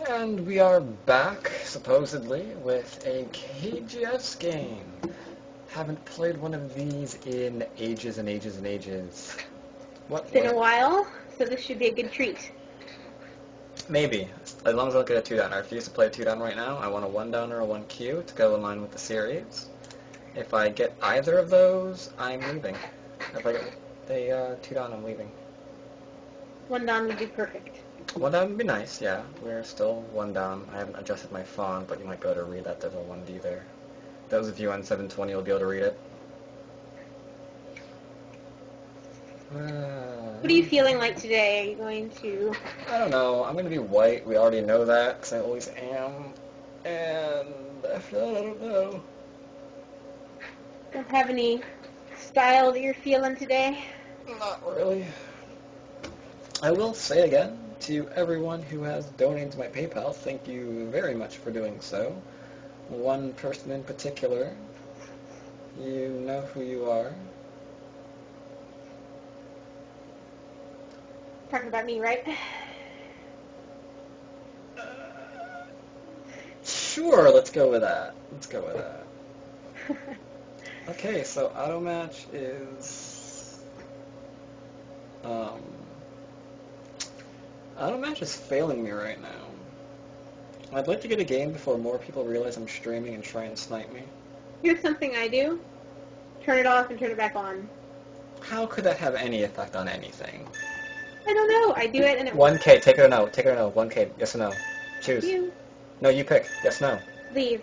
And we are back, supposedly, with a KGS game. Haven't played one of these in ages and ages and ages. It's been a while, so this should be a good treat. Maybe. As long as I don't get a 2-down. I refuse to play a 2-down right now. I want a 1-down or a 1Q to go in line with the series. If I get either of those, I'm leaving. If I get a 2-down, I'm leaving. 1-down would be perfect. 1-down would be nice, yeah. We're still 1-down. I haven't adjusted my font, but you might be able to read that there's a 1D there. Those of you on 720 will be able to read it. What are you feeling like today? Are you going to... I don't know. I'm going to be white. We already know that, because I always am. And after that, I don't know. Don't have any style that you're feeling today? Not really. I will say again, to everyone who has donated to my PayPal, thank you very much for doing so. One person in particular, you know who you are. Talking about me, right? Sure, let's go with that. Let's go with that. Okay, so automatch is... automatch is failing me right now. I'd like to get a game before more people realize I'm streaming and try and snipe me. Here's something I do. Turn it off and turn it back on. How could that have any effect on anything? I don't know. I do it and it 1K, take it or no. Take it or no. 1K, yes or no. Choose. You. No, you pick. Yes, no. Leave.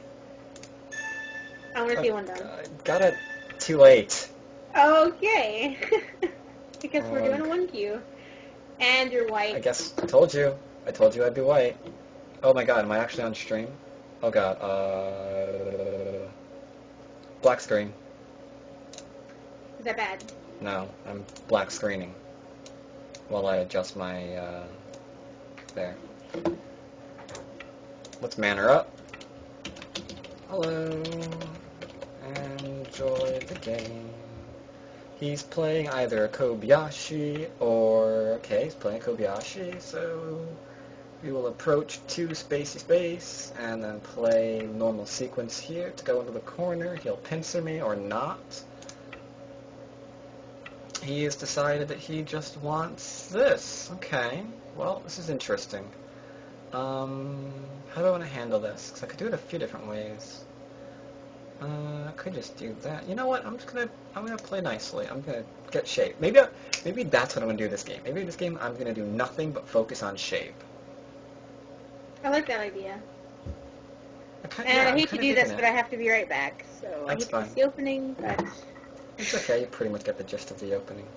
I want to see 1-down. Got it too late. Okay. Because we're doing a 1Q. And you're white. I guess I told you. I told you I'd be white. Oh my god, am I actually on stream? Oh god, black screen. Is that bad? No, I'm black screening. While I adjust my, there. Let's man her up. Hello. Enjoy the game. He's playing either a Kobayashi or... Okay, he's playing Kobayashi, so... We will approach 2 spacey space, and then play normal sequence here to go into the corner. He'll pincer me or not. He has decided that he just wants this. Okay, well, this is interesting. How do I want to handle this? Because I could do it a few different ways. I could just do that. You know what? I'm gonna play nicely. I'm gonna get shape. Maybe that's what I'm gonna do this game. Maybe this game I'm gonna do nothing but focus on shape. I like that idea. I hate to do this, but I have to be right back. So I hate to miss the opening, but... It's okay, you pretty much get the gist of the opening.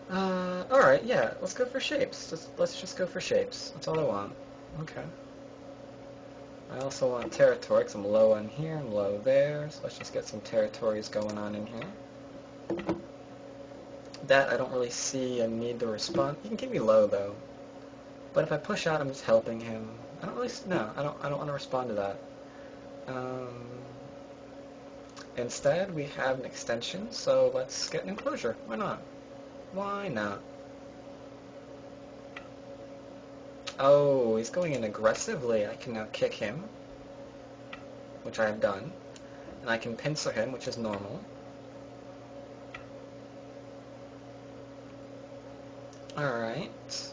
Alright, yeah, let's go for shapes. Let's just go for shapes. That's all I want. Okay. I also want territory, because I'm low on here, I'm low there, so let's just get some territories going on in here. That I don't really see a need to respond. You can keep me low, though. But if I push out, I'm just helping him. I don't really... No, I don't want to respond to that. Instead, we have an extension, so let's get an enclosure. Why not? Why not? Oh, he's going in aggressively. I can now kick him, which I have done. And I can pincer him, which is normal. Alright.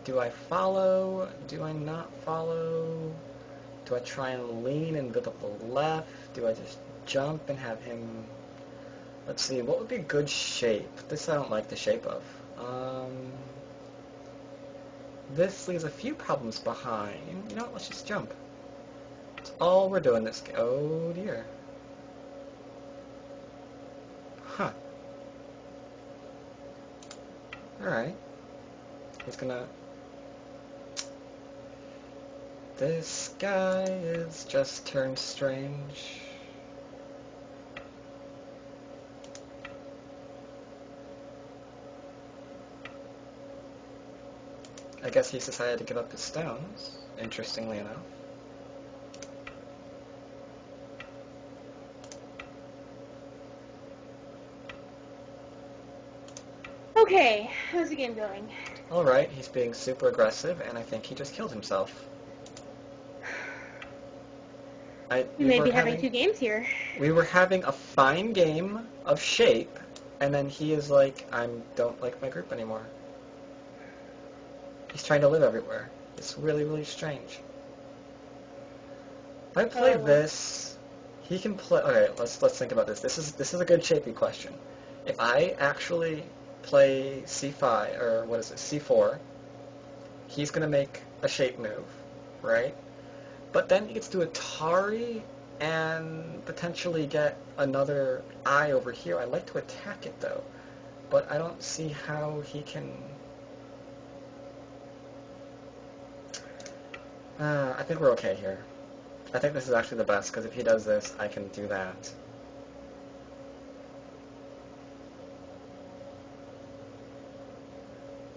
Do I follow? Do I not follow? Do I try and lean and build up the left? Do I just jump and have him... Let's see, what would be a good shape? This I don't like the shape of. This leaves a few problems behind. You know what, let's just jump. That's all we're doing this game. Oh dear. Huh. Alright. He's gonna... This guy is just turned strange. I guess he's decided to give up his stones, interestingly enough. Okay, how's the game going? Alright, he's being super aggressive, and I think he just killed himself. We may be having two games here. We were having a fine game of Shape, and then he is like, I don't like my group anymore. He's trying to live everywhere. It's really, really strange. If I play this, he can play... Okay, let's think about this. This is a good Shapey question. If I actually play C5, or what is it, C4, he's going to make a Shape move, right? But then he gets to Atari and potentially get another eye over here. I'd like to attack it, though. But I don't see how he can... I think we're okay here. I think this is actually the best, because if he does this, I can do that.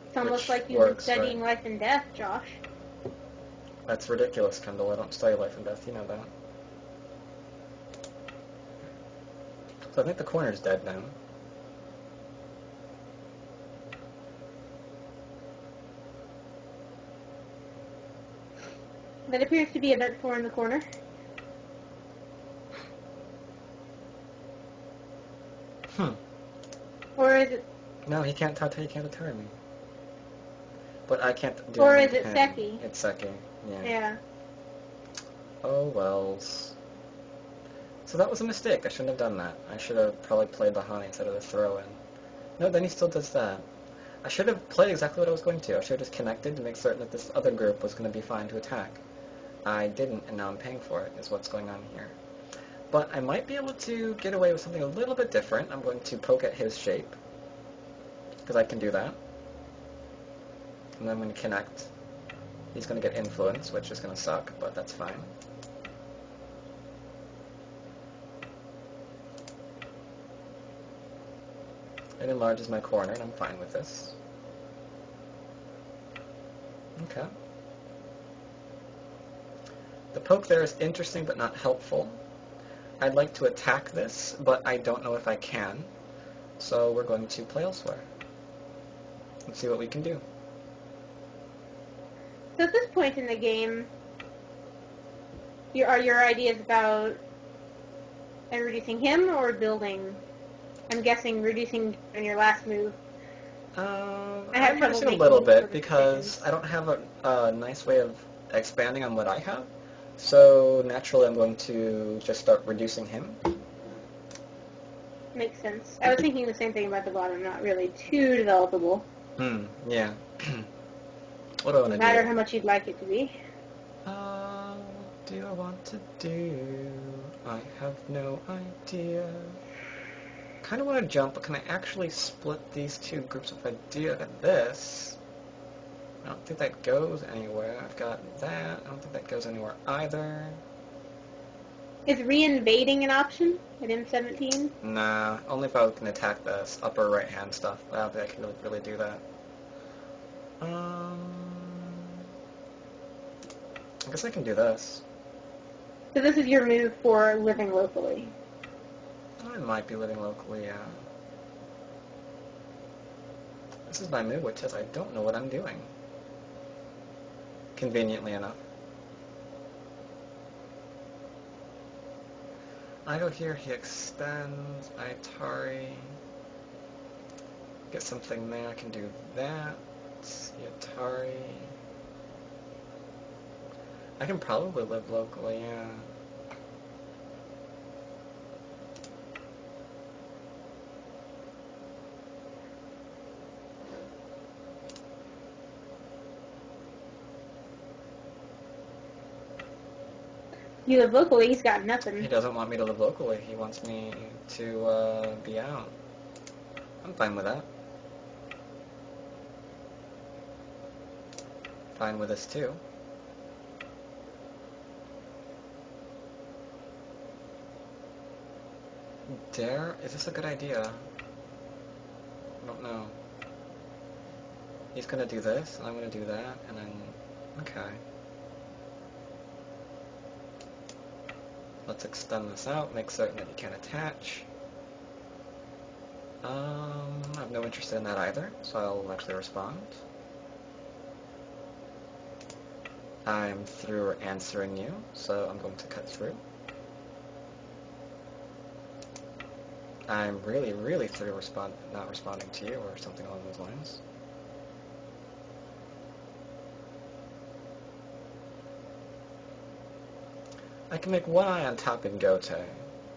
It's almost like you've been studying life and death, Josh. That's ridiculous, Kendall. I don't study life and death. You know that. So I think the corner's dead now. That appears to be event 4 in the corner. Or is it... No, he can't deter me. But I can't do Or is it Seki? It's Seki, yeah. Yeah. Oh, wells. So that was a mistake. I shouldn't have done that. I should have probably played behind instead of the throw-in. No, then he still does that. I should have played exactly what I was going to. I should have just connected to make certain that this other group was going to be fine to attack. I didn't, and now I'm paying for it, is what's going on here. But I might be able to get away with something a little bit different. I'm going to poke at his shape, because I can do that. And then I'm going to connect. He's going to get influence, which is going to suck, but that's fine. It enlarges my corner, and I'm fine with this. Okay. The poke there is interesting but not helpful. I'd like to attack this, but I don't know if I can. So we're going to play elsewhere. Let's see what we can do. So at this point in the game, are your ideas about reducing him or building? I'm guessing reducing in your last move. I'm reducing a little bit because I don't have a nice way of expanding on what I have. So naturally I'm going to just start reducing him. Makes sense. I was thinking the same thing about the bottom, not really too developable. Yeah. What do I want to do? No matter how much you'd like it to be. What do I want to do? I have no idea. Kind of want to jump, but can I actually split these two groups if I do this? I don't think that goes anywhere. I've got that. I don't think that goes anywhere either. Is re-invading an option at M17? Nah, only if I can attack this upper right-hand stuff. I don't think I can really do that. I guess I can do this. So this is your move for living locally? I might be living locally, yeah. This is my move, which says I don't know what I'm doing. Conveniently enough. I go here, he extends, I Atari. Get something there, I can do that. The Atari. I can probably live locally, yeah. You live locally, he's got nothing. He doesn't want me to live locally. He wants me to be out. I'm fine with that. Fine with this too. Is this a good idea? I don't know. He's gonna do this, and I'm gonna do that, and then... Okay. Let's extend this out, make certain that you can't attach. I have no interest in that either, so I'll actually respond. I'm through answering you, so I'm going to cut through. I'm really, really through not responding to you or something along those lines. I can make one eye on top in Gote.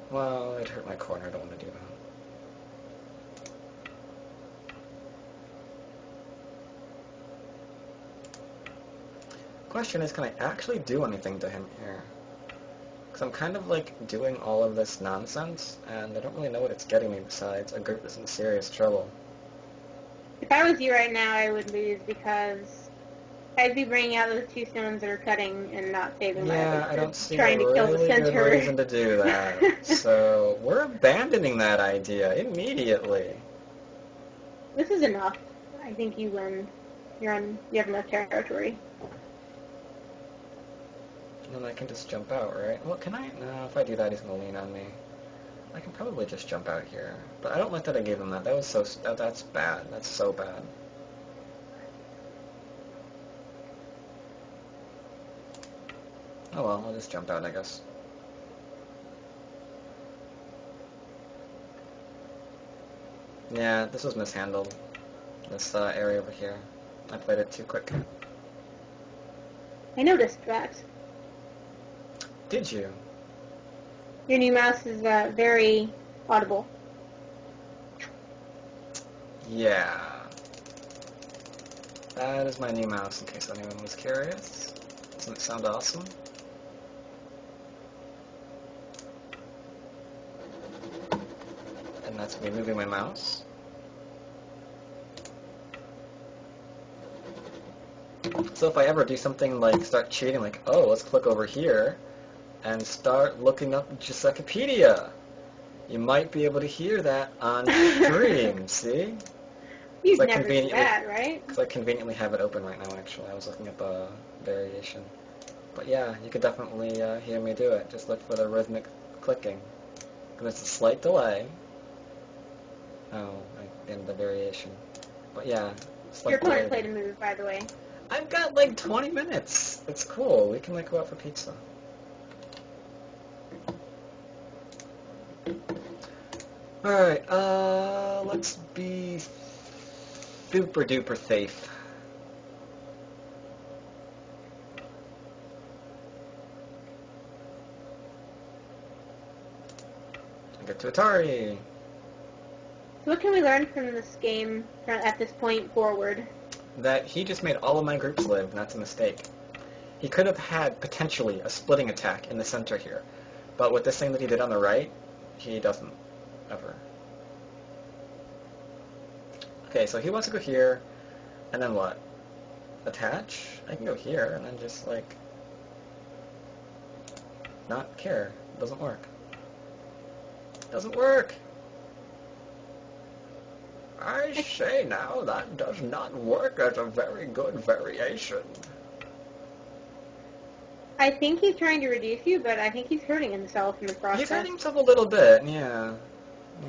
Well, it hurt my corner, I don't want to do that. Question is, can I actually do anything to him here? Because I'm kind of like doing all of this nonsense, and I don't really know what it's getting me besides a group that's in serious trouble. If I was you right now, I would lose because I'd be bringing out those 2 stones that are cutting and not saving my Yeah, other I don't see trying a to kill the really good center. reason to do that. So we're abandoning that idea immediately. This is enough. I think you win. You have enough territory. And then I can just jump out, right? Well, can I? No, if I do that, he's going to lean on me. I can probably just jump out here. But I don't like that I gave him that. That was so... that's bad. That's so bad. Oh well, I'll just jump out, I guess. Yeah, this was mishandled. This area over here. I played it too quick. I noticed that. Did you? Your new mouse is very audible. Yeah. That is my new mouse, in case anyone was curious. Doesn't it sound awesome? And that's me moving my mouse. So if I ever do something like start cheating, like, oh, let's click over here and start looking up Giusepedia, you might be able to hear that on stream, see? You'd never do that, right? Because I conveniently have it open right now, actually. I was looking up a variation. But yeah, you could definitely hear me do it. Just look for the rhythmic clicking. Because it's a slight delay. In the variation. But yeah, Your opponent played a move, by the way. I've got like 20 minutes. It's cool. We can like go out for pizza. Alright, let's be super duper safe. Get to Atari. So what can we learn from this game at this point forward? That he just made all of my groups live, and that's a mistake. He could have had, potentially, a splitting attack in the center here. But with this thing that he did on the right, he doesn't, ever. Okay, so he wants to go here, and then what? Attach? I can go here, and then just, like, not care. It doesn't work. It doesn't work! I say now, that does not work as a very good variation. I think he's trying to reduce you, but I think he's hurting himself in the process. He's hurting himself a little bit, yeah.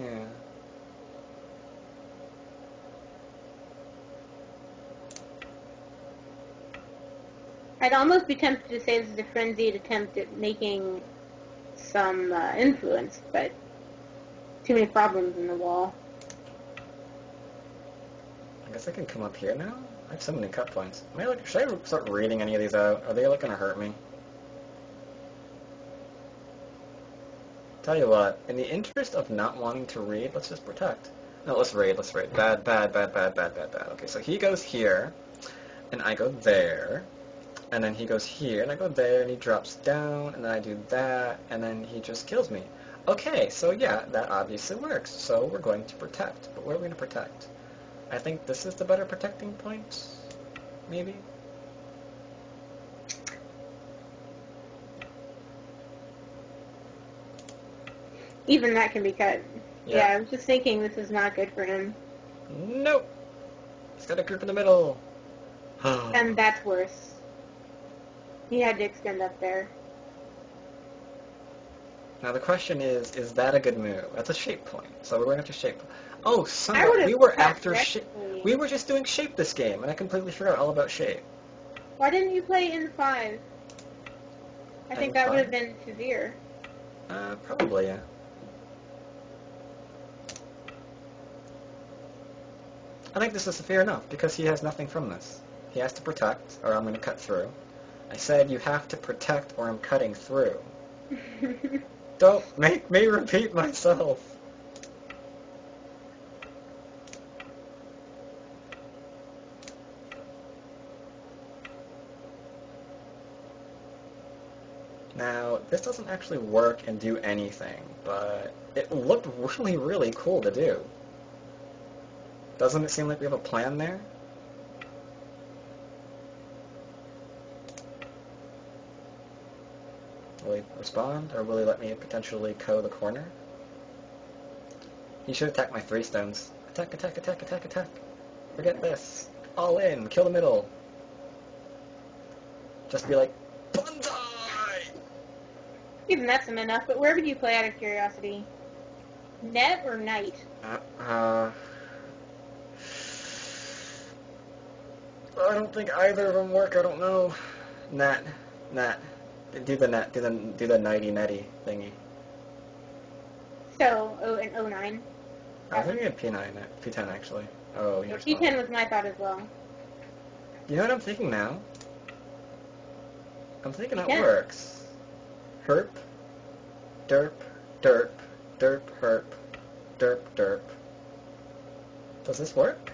Yeah. I'd almost be tempted to say this is a frenzied attempt at making some influence, but too many problems in the wall. I guess I can come up here now? I have so many cut points. Should I start reading any of these out? Are they like going to hurt me? Tell you what, in the interest of not wanting to read, let's just protect. No, let's raid. Bad, bad, bad, bad, bad, bad, bad. Okay, so he goes here, and I go there, and then he goes here, and I go there, and he drops down, and then I do that, and then he just kills me. Okay, so yeah, that obviously works. So we're going to protect. But where are we going to protect? I think this is the better protecting point, maybe? Even that can be cut. Yeah, I was just thinking this is not good for him. Nope. He's got a group in the middle. And that's worse. He had to extend up there. Now the question is that a good move? That's a shape point, so we're going to have to shape. Oh, I somewhat. would We have were attacked after shape. directly. We were just doing shape this game, and I completely forgot all about shape. Why didn't you play in 5? I think that would have been severe. Probably, yeah. I think this is fair enough, because he has nothing from this. He has to protect, or I'm going to cut through. I said you have to protect, or I'm cutting through. Don't make me repeat myself. Now, this doesn't actually work and do anything, but it looked really, really cool to do. Doesn't it seem like we have a plan there? Will he respond, or will he let me potentially KO the corner? He should attack my 3 stones. Attack, attack, attack, attack, attack. Forget this. All in. Kill the middle. Just be like, Banzai! Even that's enough, but where would you play out of curiosity? Net or night? I don't think either of them work. I don't know. Nat. Do the net. Do the nighty netty thingy. So, an 09. I think we had P10 actually. Oh, So here's P10 was my thought as well. You know what I'm thinking now? I'm thinking that P10. works. Herp, derp, derp, derp, herp, derp, derp. Does this work?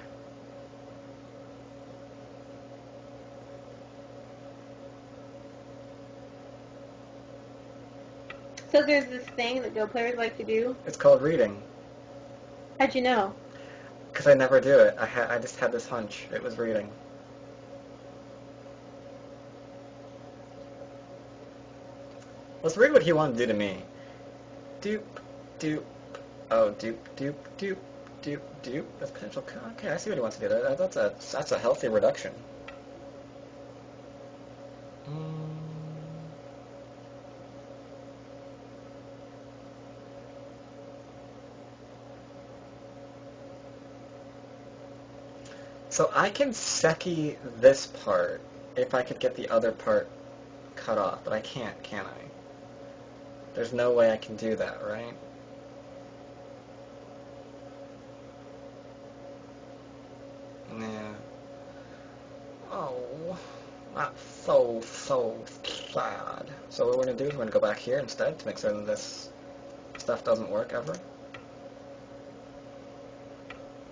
So there's this thing that Go players like to do. It's called reading. How'd you know? Because I never do it. I just had this hunch. It was reading. Let's read what he wanted to do to me. Doop, doop. Oh, doop, doop, doop, doop, doop. That's potential. Okay, I see what he wants to do. That's a healthy reduction. So I can Seki this part if I could get the other part cut off, but I can't, can I? There's no way I can do that, right? Yeah. Oh, that's so sad. So what we're going to do is we're going to go back here instead to make sure that this stuff doesn't work ever.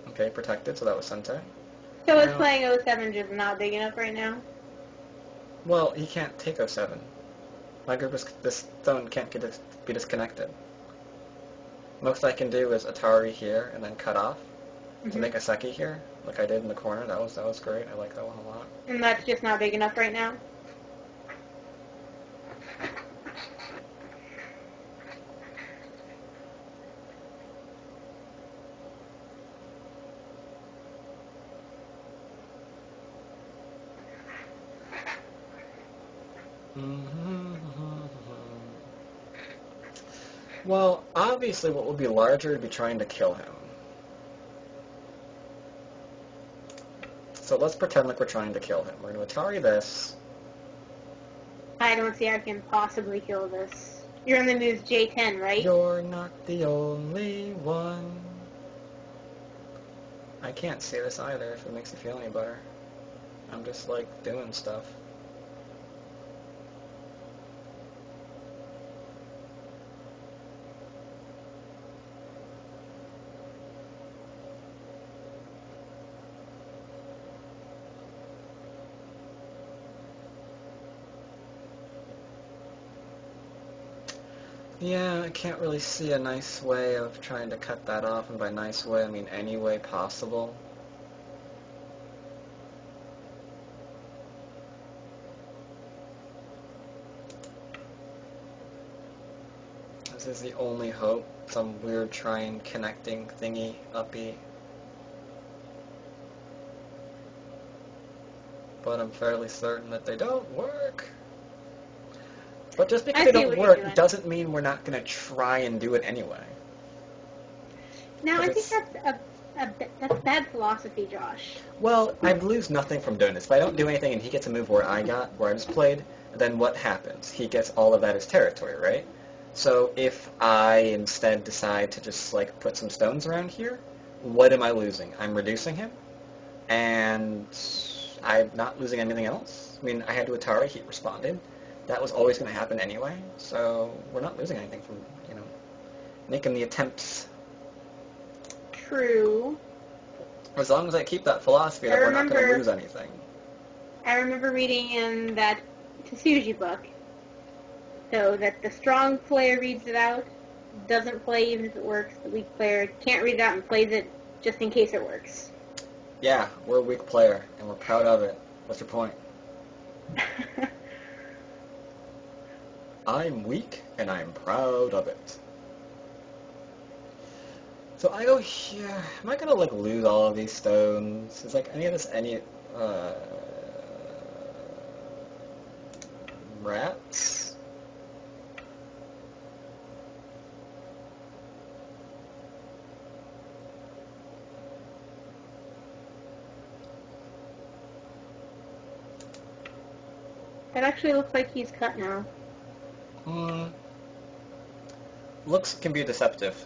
Okay, protected, so that was Sente. So is playing 07 just not big enough right now? Well, he can't take 07. My group is, this stone can't be disconnected. Most I can do is Atari here and then cut off to make a Seki here, like I did in the corner. That was great. I like that one a lot. And that's just not big enough right now? Well, obviously what would be larger would be trying to kill him. So let's pretend like we're trying to kill him. We're going to Atari this. I don't see how I can possibly kill this. You're in the move J10, right? You're not the only one. I can't see this either if it makes you feel any better. I'm just like doing stuff. Yeah, I can't really see a nice way of trying to cut that off, and by nice way I mean any way possible. This is the only hope, some weird trying connecting thingy uppy. But I'm fairly certain that they don't work. But just because they don't work doesn't mean we're not going to try and do it anyway. Now, I think that's bad philosophy, Josh. Well, I lose nothing from doing this. If I don't do anything and he gets a move where I just played, then what happens? He gets all of that as territory, right? So if I instead decide to just like put some stones around here, what am I losing? I'm reducing him, and I'm not losing anything else. I mean, I had to Atari, he responded. That was always going to happen anyway, so we're not losing anything from, making the attempts. True. As long as I keep that philosophy that we're not going to lose anything. I remember reading in that Tsuji book, so that the strong player reads it out, doesn't play even if it works. The weak player can't read it out and plays it just in case it works. Yeah, we're a weak player, and we're proud of it. What's your point? I'm weak, and I'm proud of it. So I go here. Am I gonna lose all of these stones? Is any of this rats? That actually looks like he's cut now. Looks can be deceptive.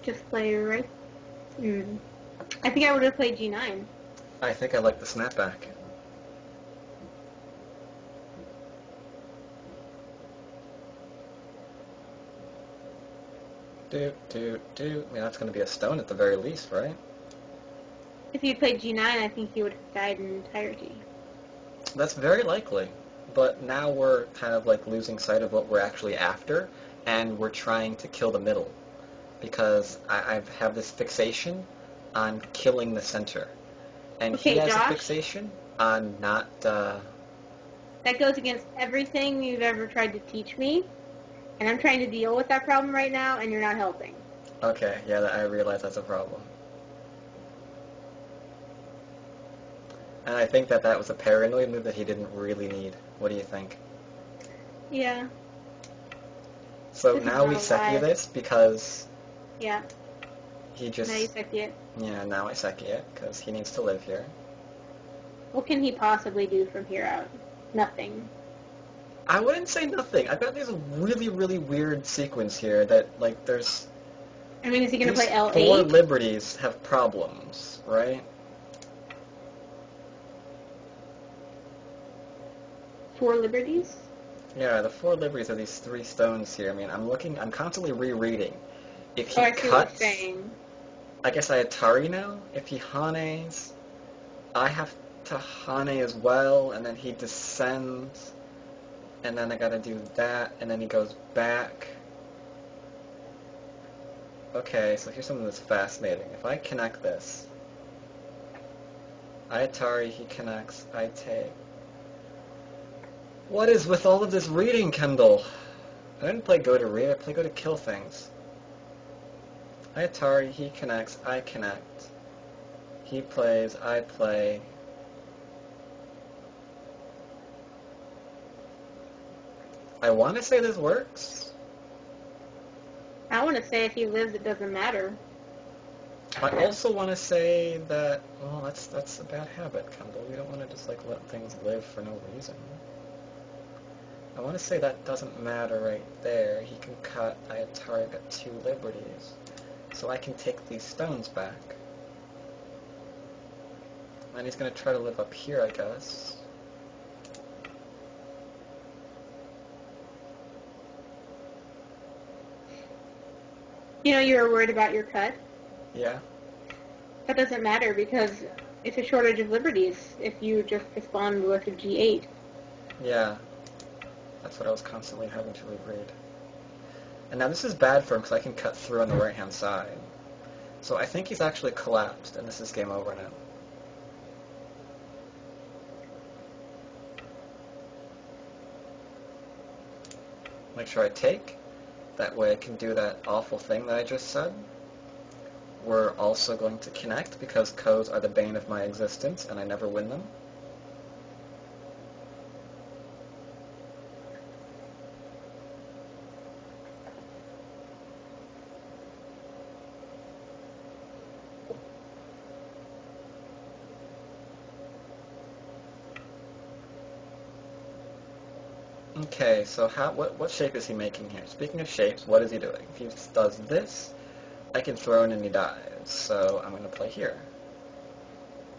Just play right. I think I would have played G9. I think I like the snapback. I mean, that's going to be a stone at the very least, right? If you played G9, I think you would have died in entirety. That's very likely. But now we're kind of losing sight of what we're actually after, and we're trying to kill the middle. Because I have this fixation on killing the center. And okay, he has Josh, a fixation on not... That goes against everything you've ever tried to teach me. And I'm trying to deal with that problem right now, and you're not helping. Okay, yeah, I realize that's a problem. And I think that was a paranoid move that he didn't really need. What do you think? Yeah. So now we Seki this because... Yeah. He just... Now you Seki it. Yeah, now I Seki it because he needs to live here. What can he possibly do from here out? Nothing. I wouldn't say nothing. I bet there's a really, really weird sequence here that, there's... I mean, is he going to play L8? 4 liberties have problems, right? 4 liberties? Yeah, the 4 liberties are these 3 stones here. I mean, I'm constantly rereading. If he I see what cuts... you're saying. I guess I Atari now. If he Hanes, I have to Hane as well, and then he descends... And then I gotta do that, and then he goes back. Okay, so here's something that's fascinating. If I connect this, I Atari, he connects, I take. What is with all of this reading, Kendall? I didn't play go to read, I play go to kill things. I Atari, he connects, I connect. He plays, I play. I want to say this works. I want to say if he lives, it doesn't matter. I also want to say that, well, that's a bad habit, Kendall. We don't want to just let things live for no reason. I want to say that doesn't matter right there. He can cut. I Atari got 2 liberties, so I can take these stones back. And he's gonna try to live up here, I guess. You know, you were worried about your cut. Yeah. That doesn't matter because it's a shortage of liberties if you just respond with a G8. Yeah. That's what I was constantly having to reread. And now this is bad for him because I can cut through on the right-hand side. So I think he's actually collapsed, and this is game over now. Make sure I take. That way I can do that awful thing that I just said. we're also going to connect because codes are the bane of my existence and I never win them. Okay, so what shape is he making here? Speaking of shapes, what is he doing? If he does this, I can throw in and he dies. So I'm going to play here.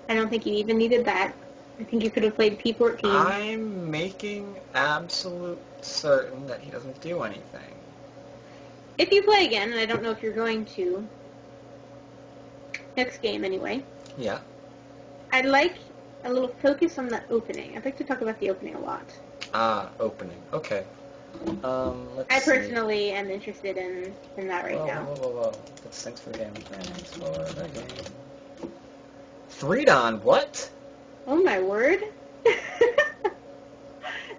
I don't think you even needed that. I think you could have played P14. I'm making absolute certain that he doesn't do anything. If you play again, and I don't know if you're going to, next game anyway, Yeah. I'd like a little focus on the opening. I'd like to talk about the opening a lot. Ah, opening. Okay. Let's I see. personally am interested in that right now. Whoa. Thanks for the game. Thanks for the game. 3-Don, what? Oh my word.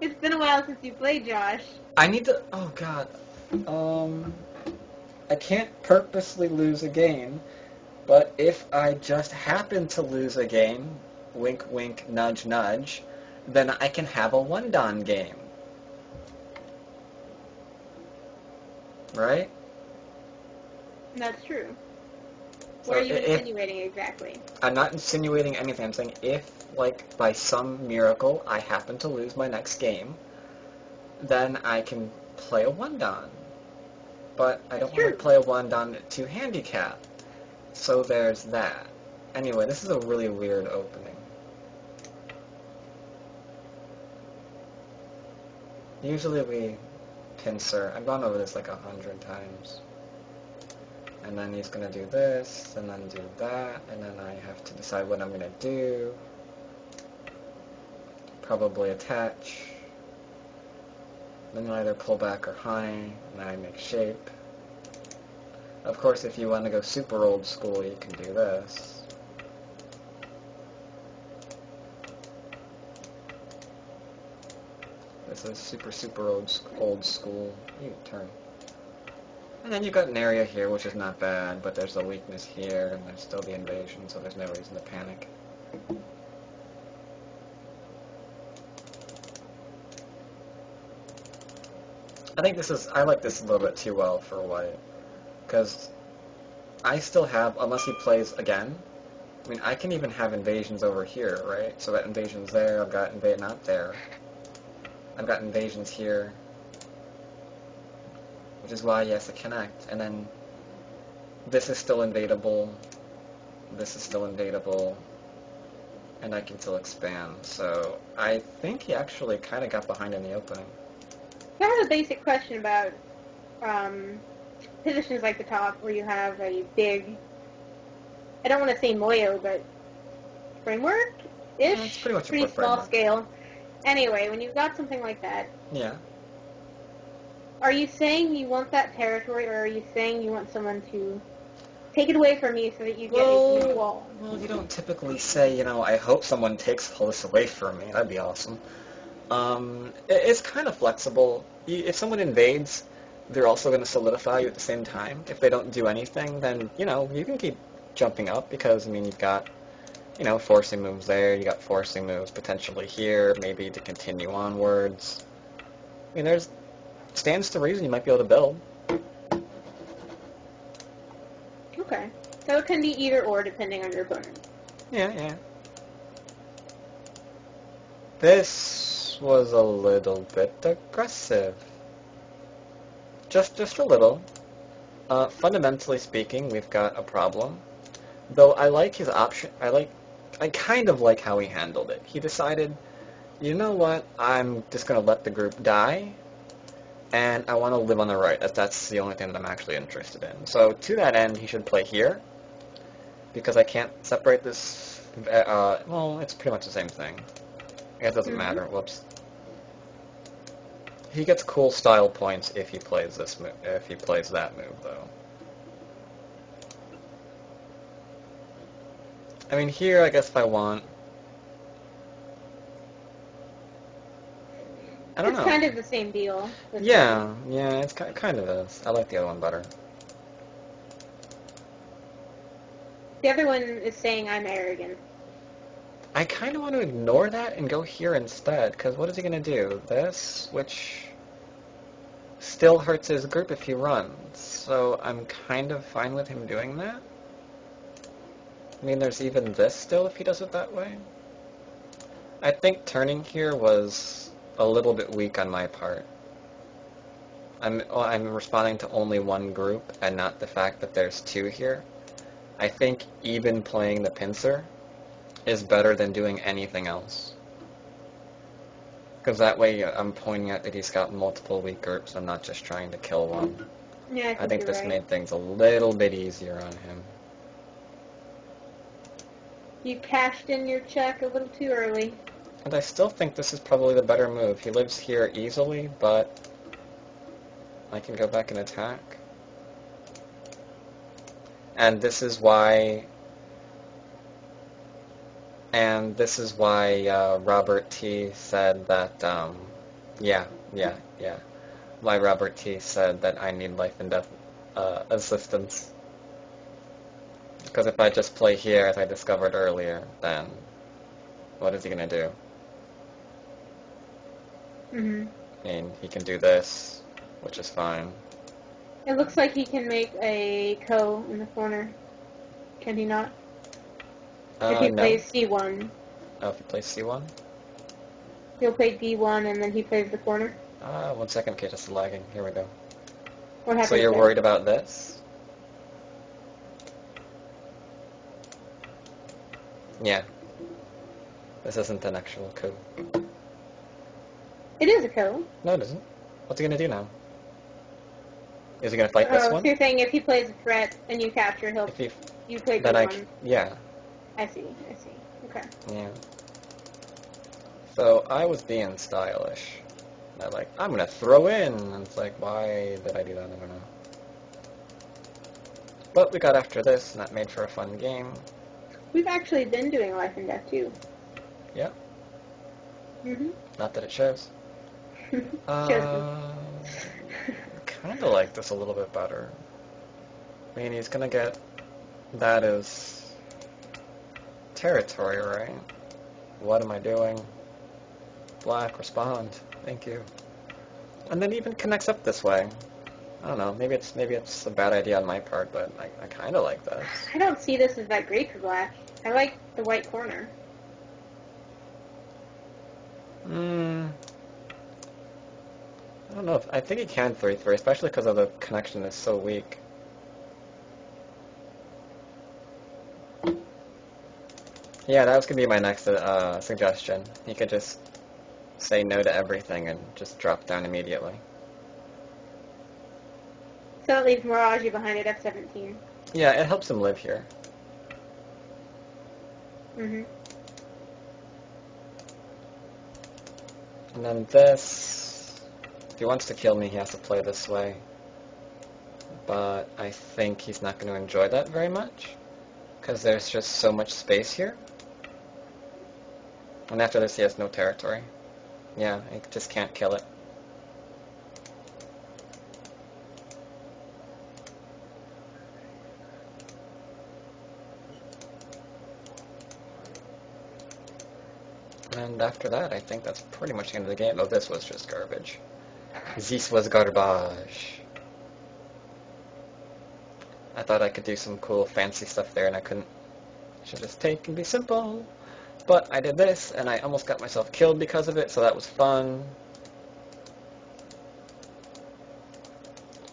It's been a while since you played, Josh. I need to... Oh, God. I can't purposely lose a game, but if I just happen to lose a game, wink, wink, nudge, nudge, then I can have a 1-Don game. Right? That's true. So What are you insinuating exactly? I'm not insinuating anything. I'm saying if, like, by some miracle, I happen to lose my next game, then I can play a 1-Don. But I don't want to play a 1-Don at 2 handicap. So there's that. Anyway, this is a really weird opening. Usually we pincer. I've gone over this like 100 times. And then he's going to do this, and then do that, and then I have to decide what I'm going to do. Probably attach. Then either pull back or high, and then I make shape. Of course, if you want to go super old school, you can do this. This is super old school. You turn. And then you've got an area here, which is not bad, but there's a weakness here, and there's still the invasion, so there's no reason to panic. I like this a little bit too well for white, because I still have, unless he plays again, I mean, I can even have invasions over here, right? So that invasion's there, I've got not there. I've got invasions here, which is why he has to connect, and then this is still invadable, this is still invadable, and I can still expand. So I think he actually kind of got behind in the opening. I have a basic question about positions like the top, where you have a big, I don't want to say moyo, but framework-ish? Yeah, it's pretty much a pretty small framework. scale. Anyway, when you've got something like that, Yeah. are you saying you want that territory, or are you saying you want someone to take it away from you so that you get a new wall? Well, you don't typically say, I hope someone takes all this away from me. That'd be awesome. It's kind of flexible. If someone invades, they're also going to solidify you at the same time. If they don't do anything, then, you can keep jumping up because, you've got, forcing moves there. You got forcing moves potentially here, maybe to continue onwards. There's stands to reason you might be able to build. Okay. So it can be either or depending on your opponent. Yeah. This was a little bit aggressive. Just a little. Fundamentally speaking, we've got a problem. Though I like his option. I kind of like how he handled it. He decided, you know what, I'm just going to let the group die, and I want to live on the right. That's the only thing that I'm actually interested in. So to that end, he should play here, because I can't separate this. Well, it's pretty much the same thing. It doesn't matter. Whoops. He gets cool style points if he plays this move. If he plays that move, though. Here, I guess if I want... I don't know. It's kind of the same deal. Yeah, it's kind of is. I like the other one better. The other one is saying I'm arrogant. I kind of want to ignore that and go here instead, because what is he going to do? This, which still hurts his group if he runs, so I'm kind of fine with him doing that. I mean, there's even this still if he does it that way. I think turning here was a little bit weak on my part. I'm responding to only one group and not the fact that there's two here. I think even playing the pincer is better than doing anything else. Because that way I'm pointing out that he's got multiple weak groups. I'm not just trying to kill one. Yeah, I think you're this right. made things a little bit easier on him. You cashed in your check a little too early. And I still think this is probably the better move. He lives here easily, but I can go back and attack. And this is why Robert T said that, why Robert T said that I need life and death assistance. Because if I just play here, as I discovered earlier, then what is he going to do? Mm-hmm. I mean, he can do this, which is fine. It looks like he can make a ko in the corner. Can he not? If he No. plays C1. Oh, if he plays C1? He'll play D1 and then he plays the corner. 1 second, okay, just lagging. Here we go. What happens So you're there? worried about this? Yeah. This isn't an actual coup. It is a ko. No, it isn't. What's he going to do now? Is he going to fight this Oh, one? so you're saying if he plays a threat and you capture, you play then D1. yeah. I see. Okay. Yeah. So I was being stylish. I'm going to throw in. And it's like, why did I do that? I don't know. But we got after this, and that made for a fun game. We've actually been doing life and death too. Yeah. Mm-hmm. Not that it shows. Shows Kind of like this a little bit better. I mean, he's going to get that as territory, right? What am I doing? Black, respond. Thank you. And then even connects up this way. I don't know. Maybe it's a bad idea on my part, but I kind of like this. I don't see this as that great for black. I like the white corner. I don't know. I think he can 3-3, especially because of the connection is so weak. Yeah, that was going to be my next suggestion. He could just say no to everything and just drop down immediately. So it leaves Mirage behind at F17. Yeah, it helps him live here. Mm-hmm. And then this, if he wants to kill me, he has to play this way. But I think he's not going to enjoy that very much, because there's just so much space here. And after this, he has no territory. Yeah, he just can't kill it. And after that, I think that's pretty much the end of the game. Oh, this was just garbage. This was garbage. I thought I could do some cool fancy stuff there, and I couldn't. I should just take and be simple. But I did this, and I almost got myself killed because of it, so that was fun.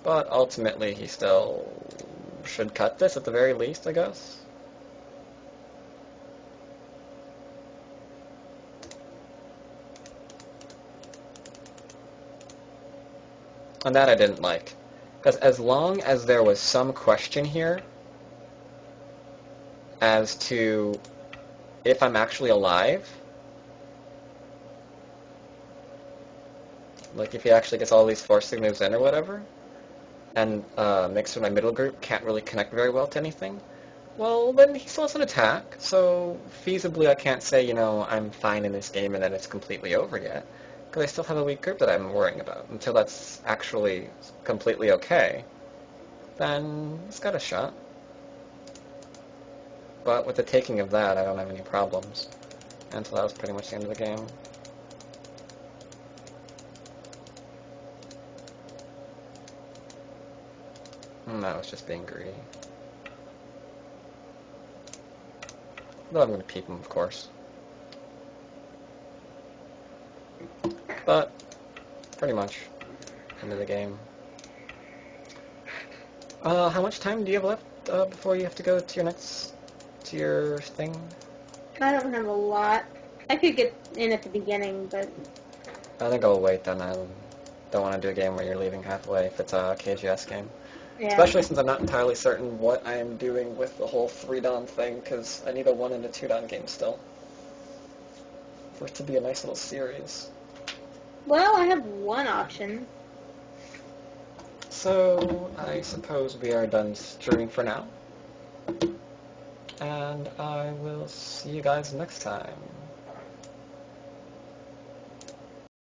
But ultimately, he still should cut this at the very least, I guess. And that I didn't like. Because as long as there was some question here as to if I'm actually alive, like if he actually gets all these forcing moves in or whatever, and makes sure my middle group can't really connect very well to anything, well, then he still has an attack. So feasibly I can't say, you know, I'm fine in this game and then it's completely over yet. Because I still have a weak group that I'm worrying about. Until that's actually completely okay, then it's got a shot. But with the taking of that, I don't have any problems. Until that was pretty much the end of the game. And that was just being greedy. Though I'm going to peep him, of course. But, pretty much, end of the game. How much time do you have left before you have to go to your thing? I don't have a lot. I could get in at the beginning, but... I think I'll wait then. I don't want to do a game where you're leaving halfway if it's a KGS game. Yeah. Especially since I'm not entirely certain what I am doing with the whole 3-dan thing, because I need a 1 and a 2-dan game still. For it to be a nice little series. Well, I have one option. So, I suppose we are done streaming for now. And I will see you guys next time.